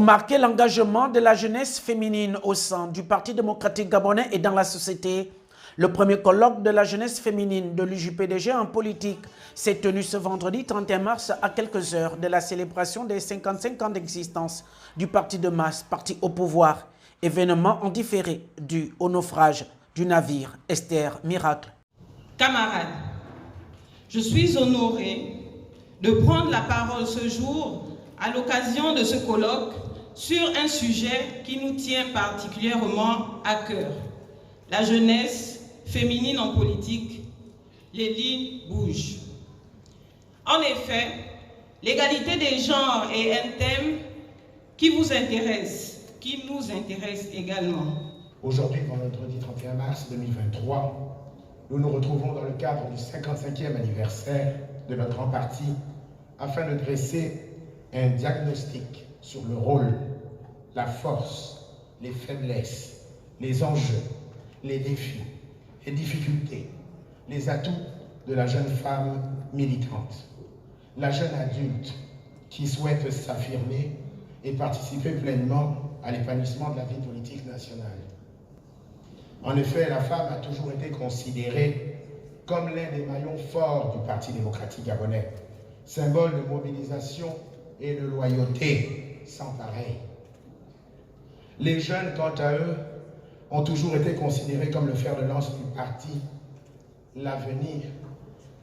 marquer l'engagement de la jeunesse féminine au sein du Parti démocratique gabonais et dans la société. Le premier colloque de la jeunesse féminine de l'UJPDG en politique s'est tenu ce vendredi 31 mars à quelques heures de la célébration des 55 ans d'existence du parti de masse, parti au pouvoir. Événement en différé dû au naufrage du navire Esther Miracle. Camarades, je suis honorée de prendre la parole ce jour à l'occasion de ce colloque sur un sujet qui nous tient particulièrement à cœur, la jeunesse féminine en politique. Les lignes bougent. En effet, l'égalité des genres est un thème qui vous intéresse, qui nous intéresse également. Aujourd'hui, vendredi 31 mars 2023, nous nous retrouvons dans le cadre du 55e anniversaire de notre grand parti afin de dresser un diagnostic sur le rôle, la force, les faiblesses, les enjeux, les défis, les difficultés, les atouts de la jeune femme militante, la jeune adulte qui souhaite s'affirmer et participer pleinement à l'épanouissement de la vie politique nationale. En effet, la femme a toujours été considérée comme l'un des maillons forts du Parti démocratique gabonais, symbole de mobilisation et de loyauté sans pareil. Les jeunes, quant à eux, ont toujours été considérés comme le fer de lance du parti, l'avenir,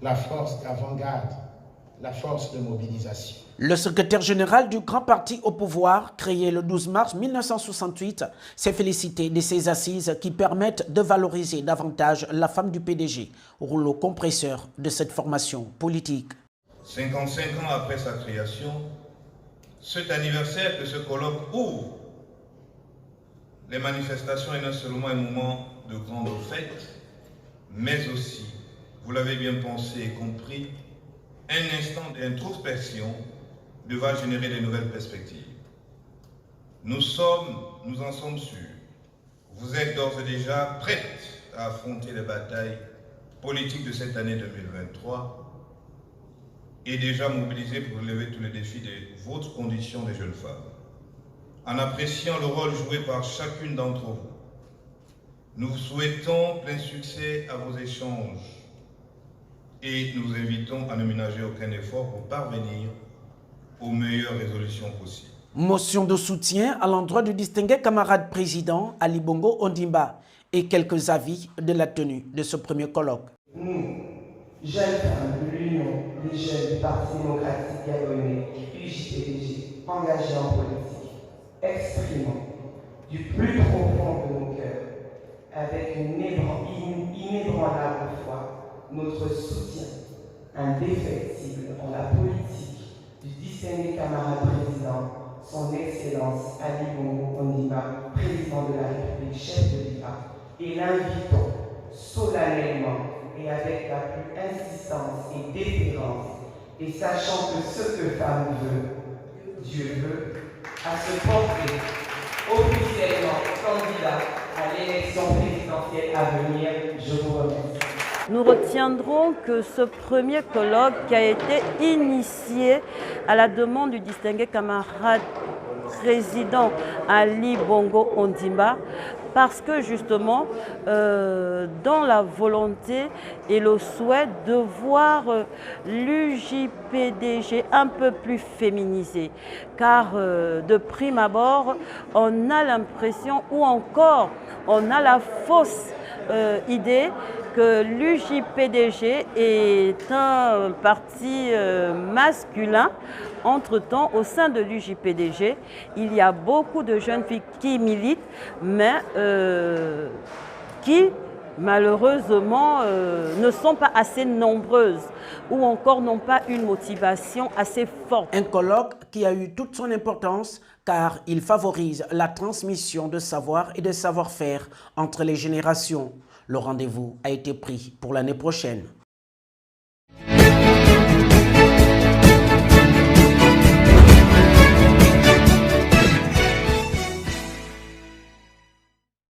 la force d'avant-garde, la force de mobilisation. Le secrétaire général du Grand Parti au pouvoir, créé le 12 mars 1968, s'est félicité de ces assises qui permettent de valoriser davantage la femme du PDG, rouleau compresseur de cette formation politique. 55 ans après sa création, cet anniversaire que ce colloque ouvre, les manifestations est non seulement un moment de grande fête, mais aussi, vous l'avez bien pensé et compris, un instant d'introspection devant générer de nouvelles perspectives. Nous en sommes sûrs. Vous êtes d'ores et déjà prêtes à affronter les batailles politiques de cette année 2023 et déjà mobilisées pour relever tous les défis de votre condition de jeunes femmes. En appréciant le rôle joué par chacune d'entre vous, nous vous souhaitons plein succès à vos échanges et nous vous invitons à ne ménager aucun effort pour parvenir aux meilleures résolutions possibles. Motion de soutien à l'endroit du distingué camarade président Ali Bongo Ondimba et quelques avis de la tenue de ce premier colloque. Nous, jeunes femmes de l'Union des jeunes du Parti démocratique gabonais, UJPDG, engagés en politique, exprimons du plus profond de nos cœurs, avec une inébranlable foi, notre soutien indéfectible en la politique du distingué camarade président, son Excellence Ali Bongo Ondimba, président de la République, chef de l'État, et l'invitons solennellement et avec la plus insistance et déférence, et sachant que ce que femme veut, Dieu veut, à se porter officiellement candidat à l'élection présidentielle à venir. Je vous remercie. Nous retiendrons que ce premier colloque qui a été initié à la demande du distingué camarade président Ali Bongo Ondimba, parce que justement, dans la volonté et le souhait de voir l'UJPDG un peu plus féminisé, car de prime abord, on a l'impression, ou encore on a la fausse idée que l'UJPDG est un parti masculin. Entre-temps, au sein de l'UJPDG, il y a beaucoup de jeunes filles qui militent, mais qui, malheureusement, ne sont pas assez nombreuses ou encore n'ont pas une motivation assez forte. Un colloque qui a eu toute son importance car il favorise la transmission de savoir et de savoir-faire entre les générations. Le rendez-vous a été pris pour l'année prochaine.